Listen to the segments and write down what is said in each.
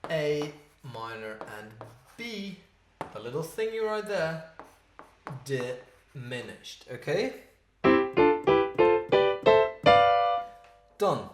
A minor, and B, the little thingy right there, diminished. Okay? Done.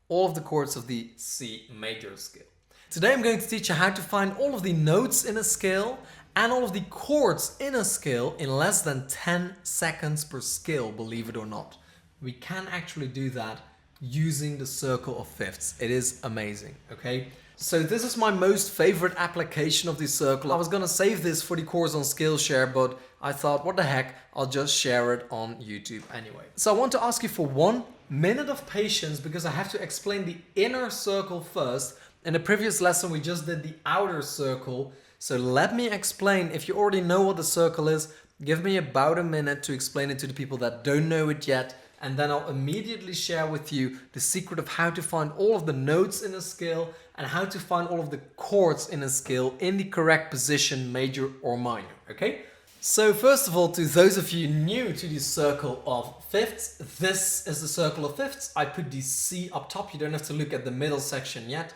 All of the chords of the C major scale. Today I'm going to teach you how to find all of the notes in a scale and all of the chords in a scale in less than 10 seconds per scale, believe it or not. We can actually do that using the circle of fifths. It is amazing, okay? So this is my most favorite application of the circle. I was gonna save this for the course on Skillshare, but I thought, what the heck, I'll just share it on YouTube anyway. So I want to ask you for 1 minute of patience because I have to explain the inner circle first. In the previous lesson, we just did the outer circle. So let me explain. If you already know what the circle is, give me about a minute to explain it to the people that don't know it yet. And then I'll immediately share with you the secret of how to find all of the notes in a scale and how to find all of the chords in a scale in the correct position, major or minor, okay? So first of all, to those of you new to the circle of fifths, this is the circle of fifths. I put the C up top. You don't have to look at the middle section yet.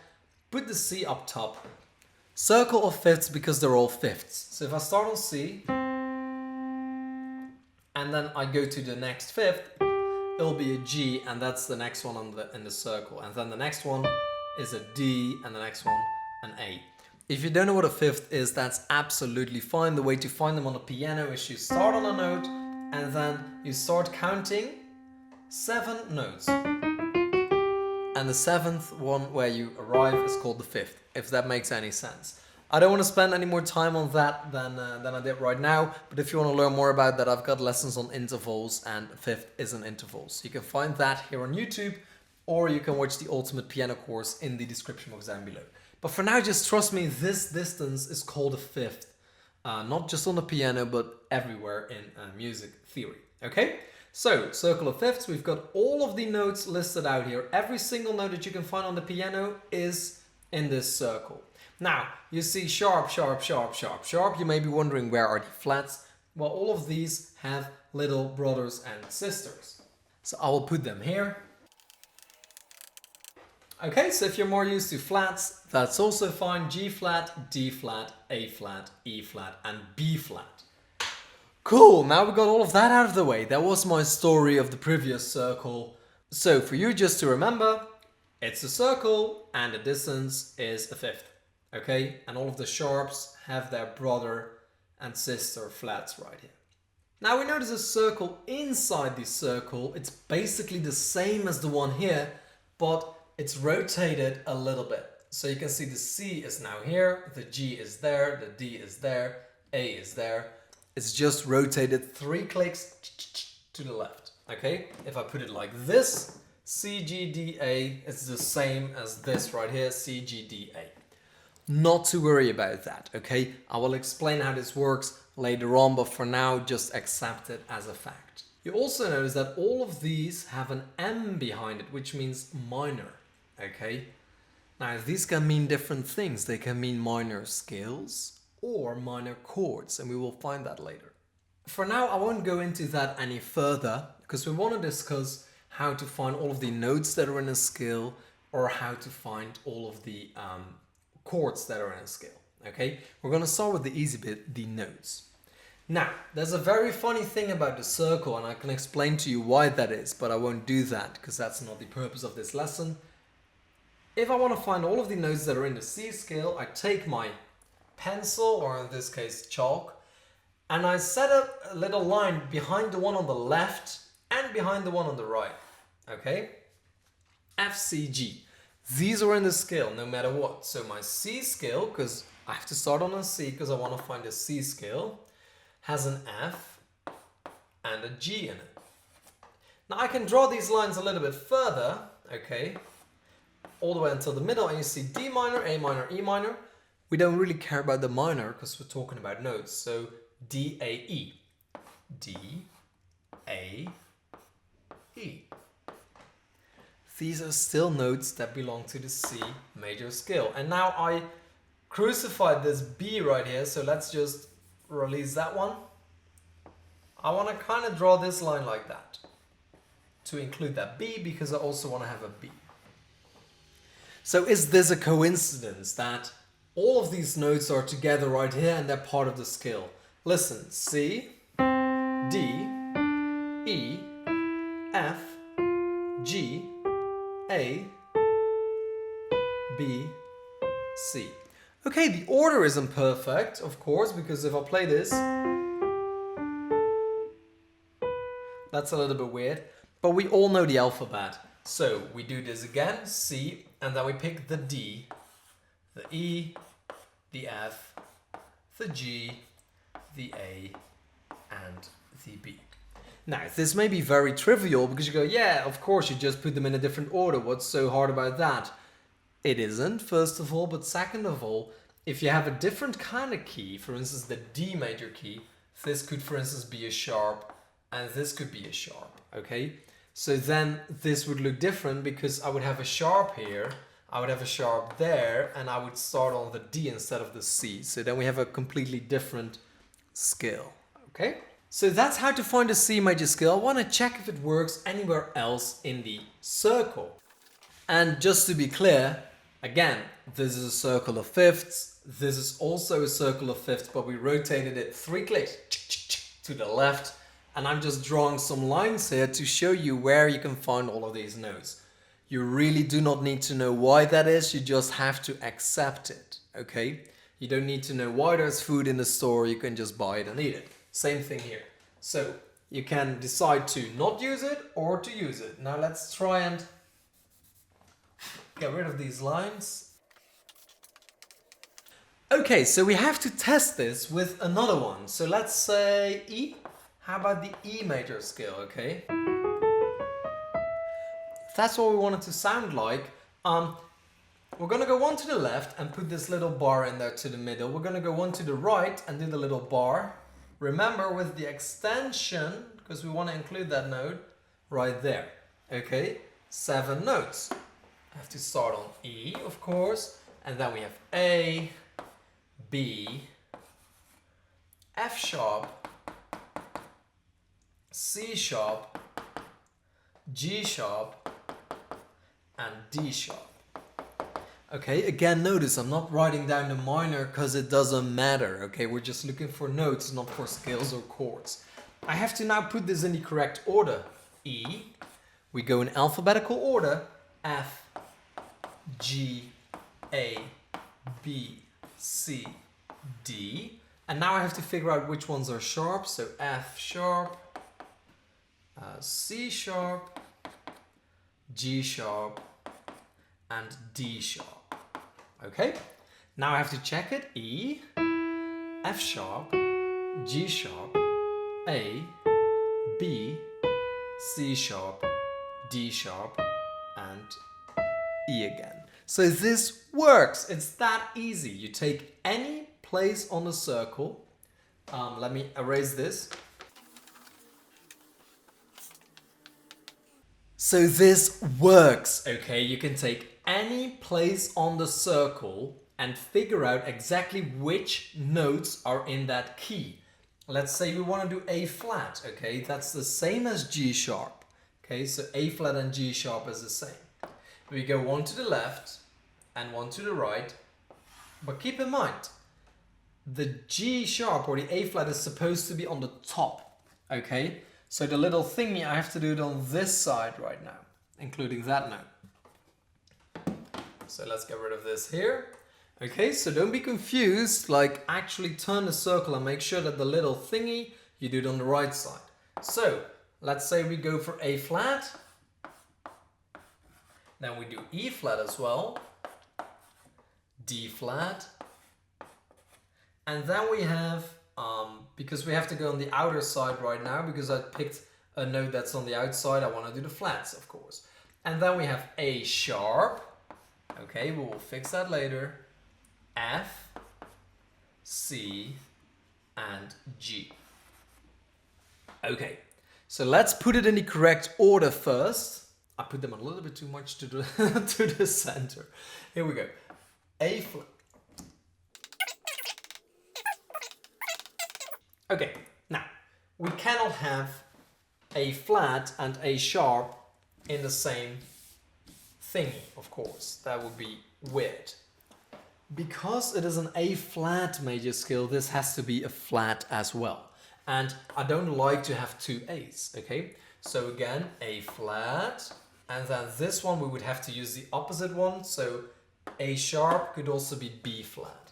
Put the C up top. Circle of fifths because they're all fifths. So if I start on C and then I go to the next fifth, it'll be a G, and that's the next one in the circle. And then the next one is a D, and the next one an A. If you don't know what a fifth is, that's absolutely fine. The way to find them on a piano is you start on a note, and then you start counting 7 notes. And the 7th one where you arrive is called the fifth, if that makes any sense. I don't want to spend any more time on that than I did right now, but if you want to learn more about that, I've got lessons on intervals, and fifth is an interval. So you can find that here on YouTube, or you can watch the Ultimate Piano course in the description box down below. But for now, just trust me, this distance is called a fifth. Not just on the piano, but everywhere in music theory, okay? So, circle of fifths, we've got all of the notes listed out here. Every single note that you can find on the piano is in this circle. Now, you see sharp, sharp, sharp, sharp, sharp. You may be wondering, where are the flats? Well, all of these have little brothers and sisters. So I will put them here. Okay, so if you're more used to flats, that's also fine. G flat, D flat, A flat, E flat, and B flat. Cool, now we got all of that out of the way. That was my story of the previous circle. So for you just to remember, it's a circle and the distance is a fifth. Okay, and all of the sharps have their brother and sister flats right here. Now we know there's a circle inside the circle. It's basically the same as the one here, but it's rotated a little bit. So you can see the C is now here, the G is there, the D is there, A is there. It's just rotated 3 clicks to the left. Okay, if I put it like this, C, G, D, A, it's the same as this right here, C, G, D, A. Not to worry about that, okay? I will explain how this works later on, but for now, just accept it as a fact. You also notice that all of these have an M behind it, which means minor, okay? Now, these can mean different things. They can mean minor scales or minor chords, and we will find that later. For now, I won't go into that any further, because we want to discuss how to find all of the notes that are in a scale, or how to find all of the chords that are in a scale, okay? We're going to start with the easy bit, the notes. Now, there's a very funny thing about the circle, and I can explain to you why that is, but I won't do that because that's not the purpose of this lesson. If I want to find all of the notes that are in the C scale, I take my pencil, or in this case chalk, and I set up a little line behind the one on the left and behind the one on the right, okay? F, C, G. These are in the scale no matter what. So my C scale, because I have to start on a C because I want to find a C scale, has an F and a G in it. Now I can draw these lines a little bit further, okay, all the way until the middle, and you see D minor, A minor, E minor. We don't really care about the minor because we're talking about notes. So D, A, E. D, A, E. These are still notes that belong to the C major scale. And now I crucified this B right here, so let's just release that one. I want to kind of draw this line like that to include that B, because I also want to have a B. So is this a coincidence that all of these notes are together right here and they're part of the scale. Listen, C, D, E, F, G, A, B, C. Okay, the order isn't perfect, of course, because if I play this, that's a little bit weird, but we all know the alphabet. So we do this again, C, and then we pick the D, the E, the F, the G, the A, and the B. Now, this may be very trivial because you go, yeah, of course, you just put them in a different order. What's so hard about that? It isn't, first of all, but second of all, if you have a different kind of key, for instance, the D major key, this could, for instance, be a sharp, and this could be a sharp, okay? So then this would look different because I would have a sharp here, I would have a sharp there, and I would start on the D instead of the C. So then we have a completely different scale, okay? So that's how to find a C major scale. I want to check if it works anywhere else in the circle. And just to be clear, again, this is a circle of fifths. This is also a circle of fifths, but we rotated it 3 clicks to the left. And I'm just drawing some lines here to show you where you can find all of these notes. You really do not need to know why that is. You just have to accept it, okay? You don't need to know why there's food in the store. You can just buy it and eat it. Same thing here. So you can decide to not use it or to use it. Now let's try and get rid of these lines. Okay, so we have to test this with another one. So let's say E. How about the E major scale, okay? If that's what we want it to sound like, we're gonna go one to the left and put this little bar in there to the middle. We're gonna go one to the right and do the little bar. Remember with the extension, because we want to include that note right there. Okay, 7 notes. I have to start on E, of course, and then we have A, B, F sharp, C sharp, G sharp, and D sharp. Okay, again, notice I'm not writing down the minor because it doesn't matter. Okay, we're just looking for notes, not for scales or chords. I have to now put this in the correct order. E, we go in alphabetical order, F, G, A, B, C, D. And now I have to figure out which ones are sharp. So F sharp, C sharp, G sharp, and D sharp. Okay, now I have to check it. E, F sharp, G sharp, A, B, C sharp, D sharp, and E again. So this works. It's that easy. You take any place on the circle. Let me erase this. So this works, okay? You can take any place on the circle and figure out exactly which notes are in that key. Let's say we want to do A flat, okay? That's the same as G sharp, okay? So A flat and G sharp is the same. We go one to the left and one to the right, but keep in mind, the G sharp or the A flat is supposed to be on the top, okay? So the little thingy, I have to do it on this side right now, including that note. So let's get rid of this here. Okay, so don't be confused, like actually turn the circle and make sure that the little thingy, you do it on the right side. So let's say we go for A flat, then we do E flat as well, D flat, and then we have, because we have to go on the outer side right now, because I picked a note that's on the outside, I want to do the flats, of course. And then we have A sharp, okay, we will fix that later, F, C, and G. Okay, so let's put it in the correct order first. I put them a little bit too much to the, to the center. Here we go. A flat. Okay, now, we cannot have A flat and A sharp in the same thingy, of course. That would be weird. Because it is an A flat major scale, this has to be a flat as well. And I don't like to have two A's, okay? So again, A flat, and then this one we would have to use the opposite one. So A sharp could also be B flat.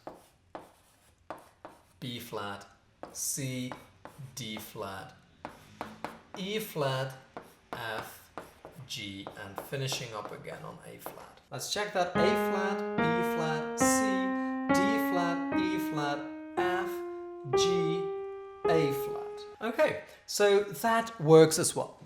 B flat, C, D flat, E flat, F, G, and finishing up again on A flat. Let's check that. A flat, B flat, C, D flat, E flat, F, G, A flat. Okay, so that works as well.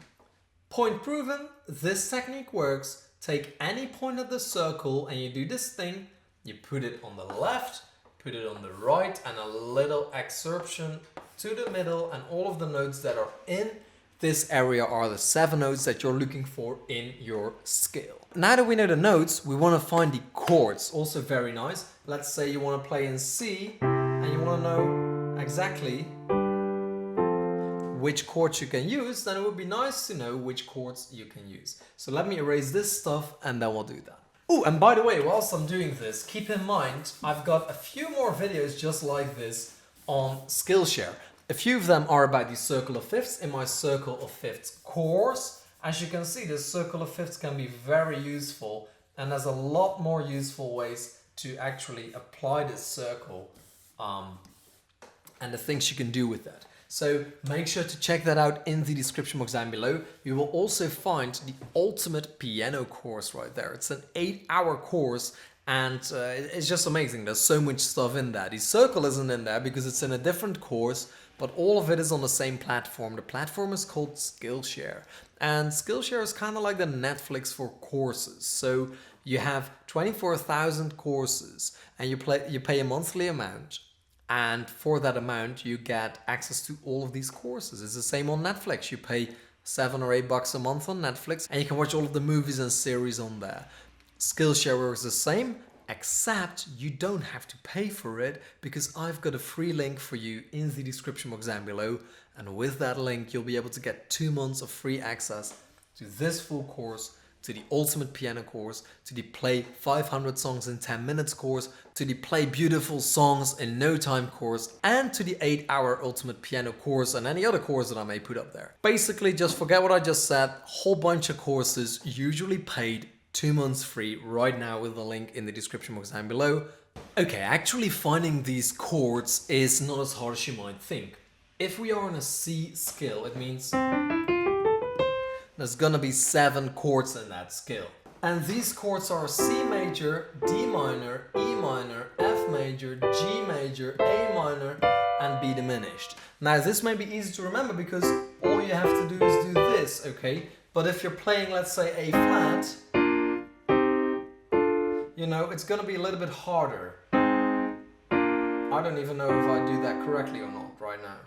Point proven, this technique works. Take any point of the circle and you do this thing. You put it on the left, put it on the right, and a little excerption to the middle, and all of the notes that are in this area are the 7 notes that you're looking for in your scale. Now that we know the notes, we want to find the chords. Also very nice. Let's say you want to play in C and you want to know exactly which chords you can use, then it would be nice to know which chords you can use. So let me erase this stuff and then we'll do that. Oh, and by the way, whilst I'm doing this, keep in mind, I've got a few more videos just like this on Skillshare. A few of them are about the circle of fifths in my circle of fifths course. As you can see, this circle of fifths can be very useful, and there's a lot more useful ways to actually apply this circle and the things you can do with that. So make sure to check that out in the description box down below. You will also find the ultimate piano course right there. It's an 8-hour course. And it's just amazing. There's so much stuff in there. The circle isn't in there because it's in a different course, but all of it is on the same platform. The platform is called Skillshare. And Skillshare is kind of like the Netflix for courses. So you have 24,000 courses and you pay a monthly amount. And for that amount, you get access to all of these courses. It's the same on Netflix. You pay $7 or $8 a month on Netflix and you can watch all of the movies and series on there. Skillshare works the same, except you don't have to pay for it because I've got a free link for you in the description box down below. And with that link, you'll be able to get 2 months of free access to this full course, to the ultimate piano course, to the play 500 songs in 10 minutes course, to the play beautiful songs in no time course, and to the 8-hour ultimate piano course and any other course that I may put up there. Basically, just forget what I just said. Whole bunch of courses, usually paid, 2 months free right now with the link in the description box down below. Okay, actually finding these chords is not as hard as you might think. If we are on a C scale, it means there's gonna be 7 chords in that scale. And these chords are C major, D minor, E minor, F major, G major, A minor, and B diminished. Now this may be easy to remember because all you have to do is do this, okay? But if you're playing, let's say, A flat, you know, it's gonna be a little bit harder. I don't even know if I do that correctly or not right now.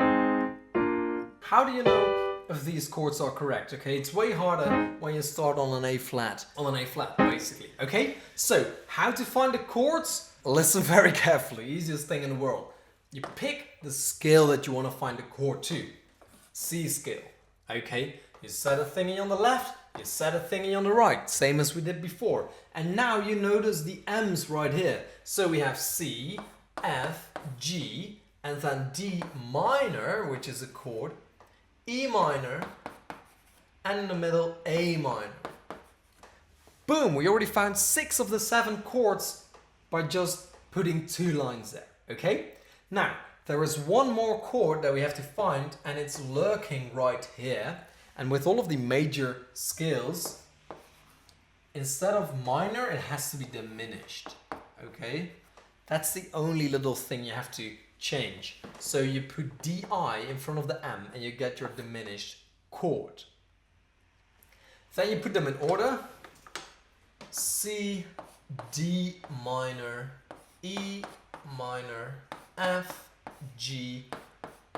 How do you know if these chords are correct? Okay, it's way harder when you start on an A flat. On an A flat, basically. Okay, so how to find the chords? Listen very carefully, easiest thing in the world. You pick the scale that you want to find the chord to. C scale. Okay, you set a thingy on the left, you set a thingy on the right, same as we did before. And now you notice the M's right here. So we have C, F, G, and then D minor, which is a chord, E minor, and in the middle, A minor. Boom, we already found 6 of the 7 chords by just putting 2 lines there, okay? Now, there is one more chord that we have to find, and it's lurking right here. And with all of the major scales, instead of minor, it has to be diminished, okay? That's the only little thing you have to change. So you put DI in front of the M and you get your diminished chord. Then you put them in order. C, D minor, E minor, F, G,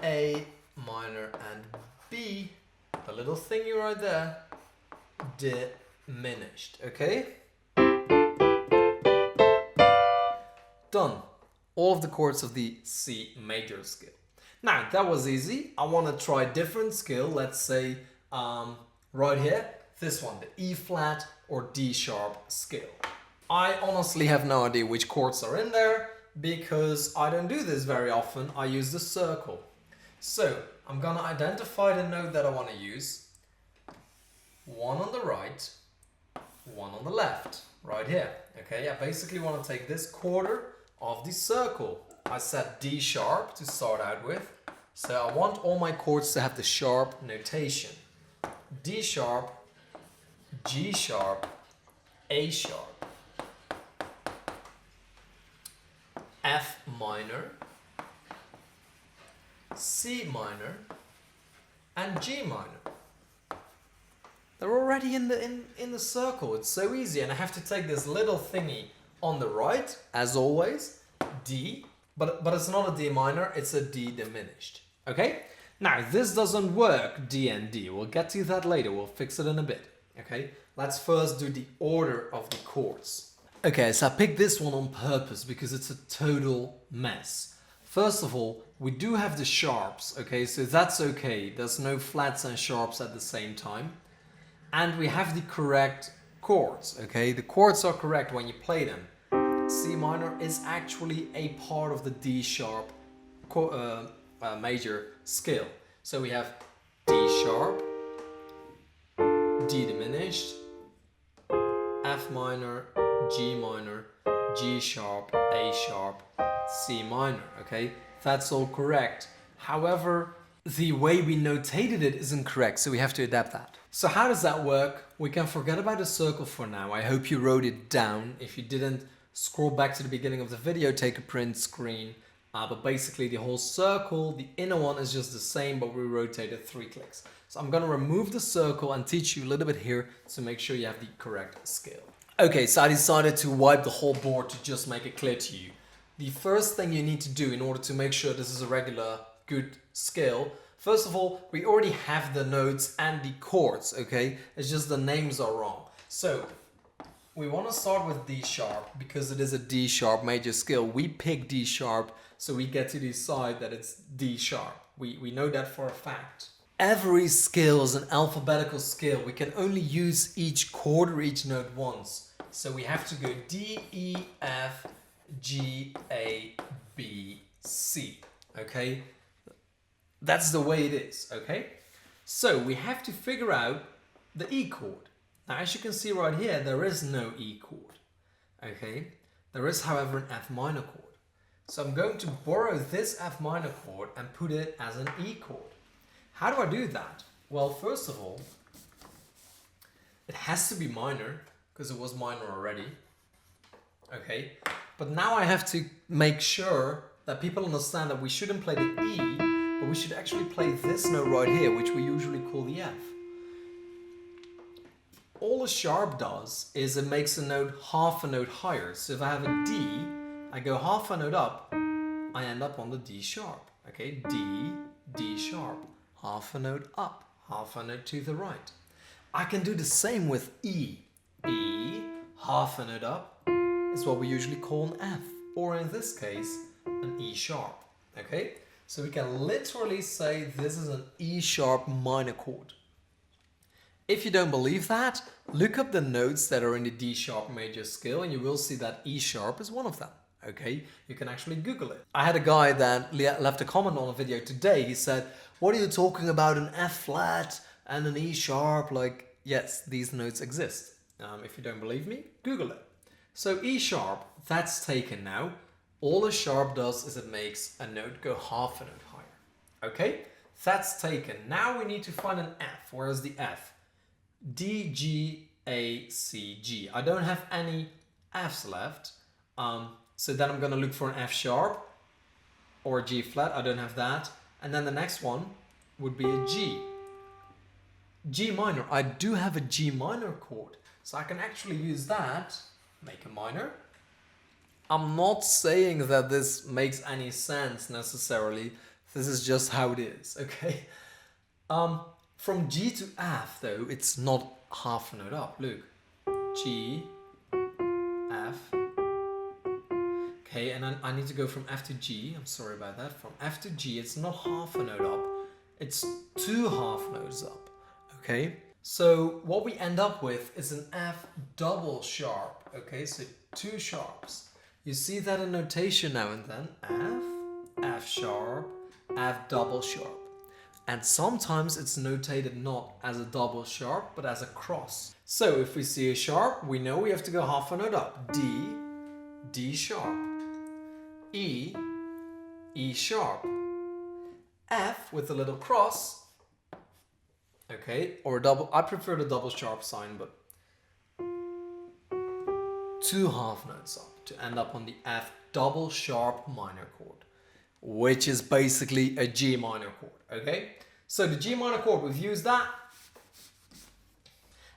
A minor, and B, the little thingy right there, diminished, okay? Done. All of the chords of the C major scale. Now, that was easy. I want to try a different scale. Let's say right here, this one, the E flat or D sharp scale. I honestly have no idea which chords are in there because I don't do this very often. I use the circle. So I'm gonna identify the note that I want to use. One on the right, one on the left, right here. Okay, I basically want to take this quarter of the circle. I set D sharp to start out with. So I want all my chords to have the sharp notation. D sharp, G sharp, A sharp, F minor, C minor, and G minor. They're already in the circle. It's so easy, and I have to take this little thingy on the right, as always, D, but it's not a D minor, it's a D diminished. Okay? Now, this doesn't work, D and D. We'll get to that later. We'll fix it in a bit. Okay? Let's first do the order of the chords. Okay, so I picked this one on purpose because it's a total mess. First of all, we do have the sharps, okay? So that's okay. There's no flats and sharps at the same time. And we have the correct chords, okay? The chords are correct when you play them. C minor is actually a part of the D sharp major scale. So we have D sharp, D diminished, F minor, G minor, G sharp, A sharp, C minor, okay? That's all correct. However, the way we notated it isn't correct, so we have to adapt that. So how does that work? We can forget about the circle for now. I hope you wrote it down. If you didn't, scroll back to the beginning of the video, take a print screen. But basically the whole circle, the inner one is just the same, but we rotated 3 clicks. So I'm gonna remove the circle and teach you a little bit here to make sure you have the correct scale. Okay, so I decided to wipe the whole board to just make it clear to you. The first thing you need to do in order to make sure this is a regular, good scale, first of all, we already have the notes and the chords, okay? It's just the names are wrong. So we want to start with D sharp because it is a D sharp major scale. We pick D sharp, so we get to decide that it's D sharp. We know that for a fact. Every scale is an alphabetical scale. We can only use each chord or each note once. So we have to go D, E, F, G, A, B, C. Okay? That's the way it is, okay? So we have to figure out the E chord. Now, as you can see right here, there is no E chord, okay? There is, however, an F minor chord. So I'm going to borrow this F minor chord and put it as an E chord. How do I do that? Well, first of all, it has to be minor because it was minor already, okay? But now I have to make sure that people understand that we shouldn't play the E, but we should actually play this note right here, which we usually call the F. All a sharp does is it makes a note half a note higher. So if I have a D, I go half a note up, I end up on the D sharp. Okay, D, D sharp, half a note up, half a note to the right. I can do the same with E. E, half a note up, is what we usually call an F, or in this case, an E sharp. Okay, so we can literally say this is an E sharp minor chord. If you don't believe that, look up the notes that are in the D sharp major scale and you will see that E sharp is one of them. Okay, you can actually Google it. I had a guy that left a comment on a video today. He said, what are you talking about, an F flat and an E sharp? Like, yes, these notes exist. If you don't believe me, Google it. So E sharp, that's taken now. All a sharp does is it makes a note go half a note higher. Okay, that's taken. Now we need to find an F. Where is the F? D, G, A, C, G. I don't have any Fs left. So then I'm going to look for an F sharp or a G flat. I don't have that. And then the next one would be a G. G minor. I do have a G minor chord. So I can actually use that, make a minor. I'm not saying that this makes any sense necessarily. This is just how it is, okay? From G to F though, it's not half a note up. Look, G, F. Okay, and I need to go from F to G. I'm sorry about that. From F to G, it's not half a note up. It's 2 half notes up, okay? So what we end up with is an F double sharp, Okay, so 2 sharps. You see that in notation now and then. F, F sharp, F double sharp. And sometimes it's notated not as a double sharp, but as a cross. So if we see a sharp, we know we have to go half a note up. D, D sharp. E, E sharp. F with a little cross. Okay, or a double. I prefer the double sharp sign, but 2 half notes up to end up on the F double sharp minor chord, which is basically a G minor chord. Okay, so the G minor chord, we've used that.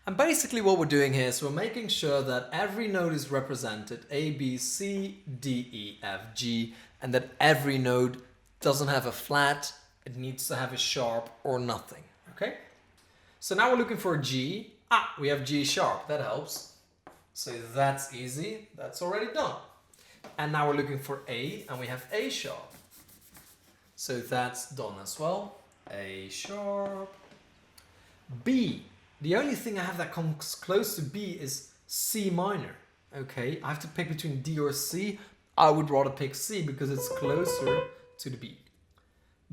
And basically what we're doing here is we're making sure that every note is represented A, B, C, D, E, F, G, and that every note doesn't have a flat, it needs to have a sharp or nothing. Okay, so now we're looking for a G. We have G sharp, that helps. So that's easy, that's already done. And now we're looking for A, and we have A sharp. So that's done as well. A sharp. B. The only thing I have that comes close to B is C minor. Okay, I have to pick between D or C. I would rather pick C because it's closer to the B.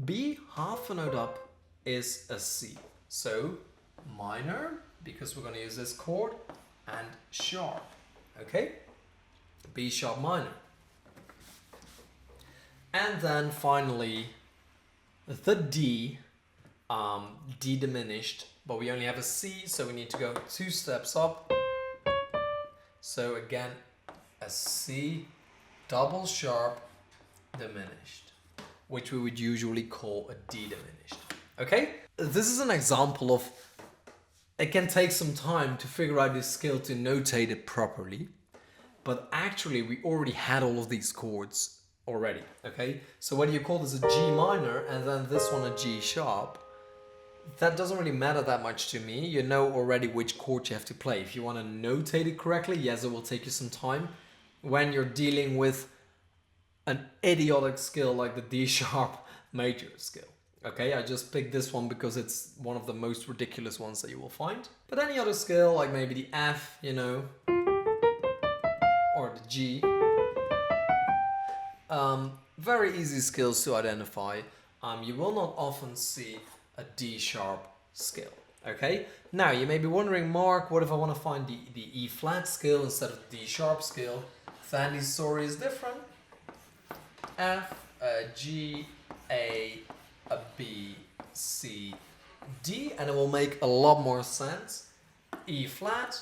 B, half a note up, is a C. So minor, because we're going to use this chord, and sharp. Okay, B sharp minor. And then finally the D, D diminished, but we only have a C, so we need to go 2 steps up. So again, a C double sharp diminished, which we would usually call a D diminished. Okay, this is an example of, it can take some time to figure out this scale to notate it properly, but actually we already had all of these chords already. Okay, so whether you call this a G minor and then this one a G sharp, that doesn't really matter that much to me. You know already which chord you have to play. If you want to notate it correctly, yes, it will take you some time. When you're dealing with an idiotic scale like the D sharp major scale. Okay, I just picked this one because it's one of the most ridiculous ones that you will find. But any other scale, like maybe the F, you know, or the G, very easy scales to identify. You will not often see a D sharp scale. Okay, now you may be wondering, Mark, what if I want to find the E flat scale instead of the D sharp scale? Then the story is different. F, G, A, B, C, D, and it will make a lot more sense. E flat,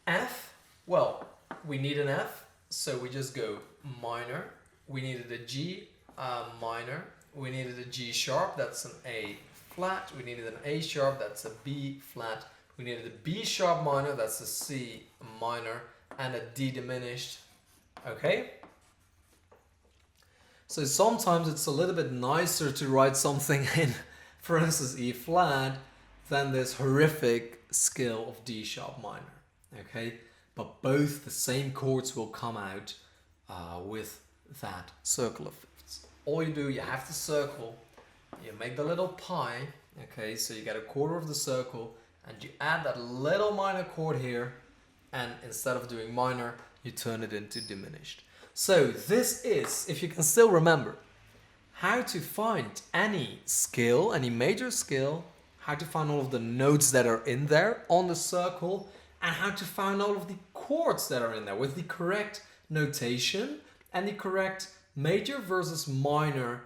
F, well, we need an F, so we just go minor. We needed a G minor. We needed a G sharp, that's an A flat. We needed an A sharp, that's a B flat. We needed a B sharp minor, that's a C minor, and a D diminished. Okay? So sometimes it's a little bit nicer to write something in, for instance, E flat, than this horrific scale of D sharp minor. Okay? But both the same chords will come out with that circle of fifths. All you do, you have to circle, you make the little pi, okay, so you get a quarter of the circle, and you add that little minor chord here, and instead of doing minor, you turn it into diminished. So this is, if you can still remember, how to find any scale, any major scale, how to find all of the notes that are in there on the circle, and how to find all of the chords that are in there with the correct notation and the correct major versus minor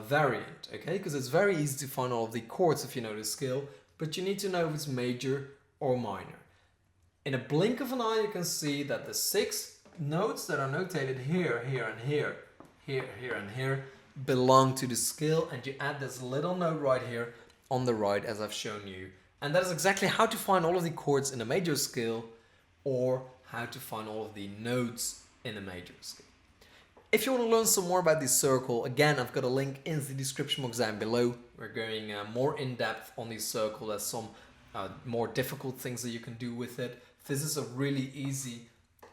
variant, okay? Because it's very easy to find all of the chords if you know the scale, but you need to know if it's major or minor. In a blink of an eye, you can see that the 6 notes that are notated here, here, and here, here, here, and here belong to the scale, and you add this little note right here on the right as I've shown you. And that is exactly how to find all of the chords in a major scale, or how to find all of the notes in a major scale. If you want to learn some more about this circle, again, I've got a link in the description box down below. We're going more in depth on this circle. There's some more difficult things that you can do with it. This is a really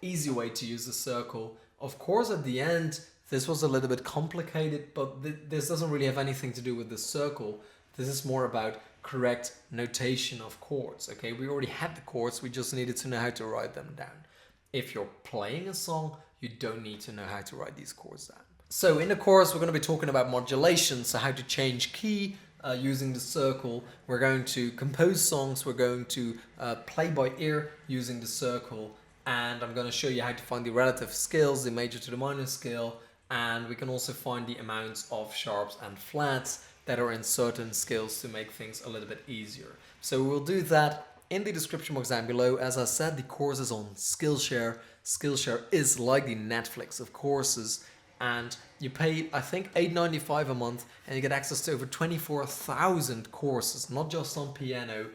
easy way to use the circle. Of course, at the end, this was a little bit complicated, but this doesn't really have anything to do with the circle. This is more about correct notation of chords. Okay, we already had the chords, we just needed to know how to write them down. If you're playing a song, you don't need to know how to write these chords down. So in the chorus, we're going to be talking about modulation, so how to change key using the circle. We're going to compose songs, we're going to play by ear using the circle, and I'm going to show you how to find the relative scales, the major to the minor scale, and we can also find the amounts of sharps and flats that are in certain scales to make things a little bit easier. So we'll do that in the description box down below. As I said, the course is on Skillshare. Skillshare is like the Netflix of courses, and you pay, I think, $8.95 a month, and you get access to over 24,000 courses, not just on piano,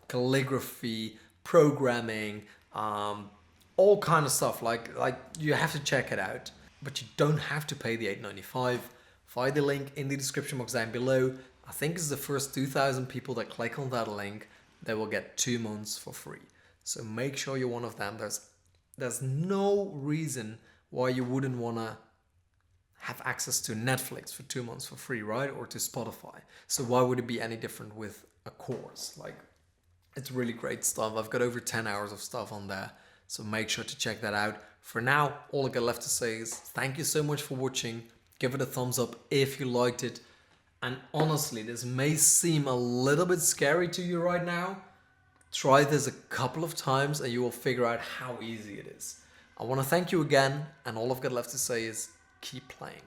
calligraphy, programming, all kind of stuff. Like you have to check it out, but you don't have to pay the $8.95. Find the link in the description box down below. I think it's the first 2,000 people that click on that link, they will get 2 months for free. So make sure you're one of them. There's no reason why you wouldn't want to have access to Netflix for 2 months for free, right? Or to Spotify. So why would it be any different with a course? Like, it's really great stuff. I've got over 10 hours of stuff on there. So make sure to check that out. For now, all I got left to say is thank you so much for watching. Give it a thumbs up if you liked it. And honestly, this may seem a little bit scary to you right now. Try this a couple of times and you will figure out how easy it is. I want to thank you again, and all I've got left to say is keep playing.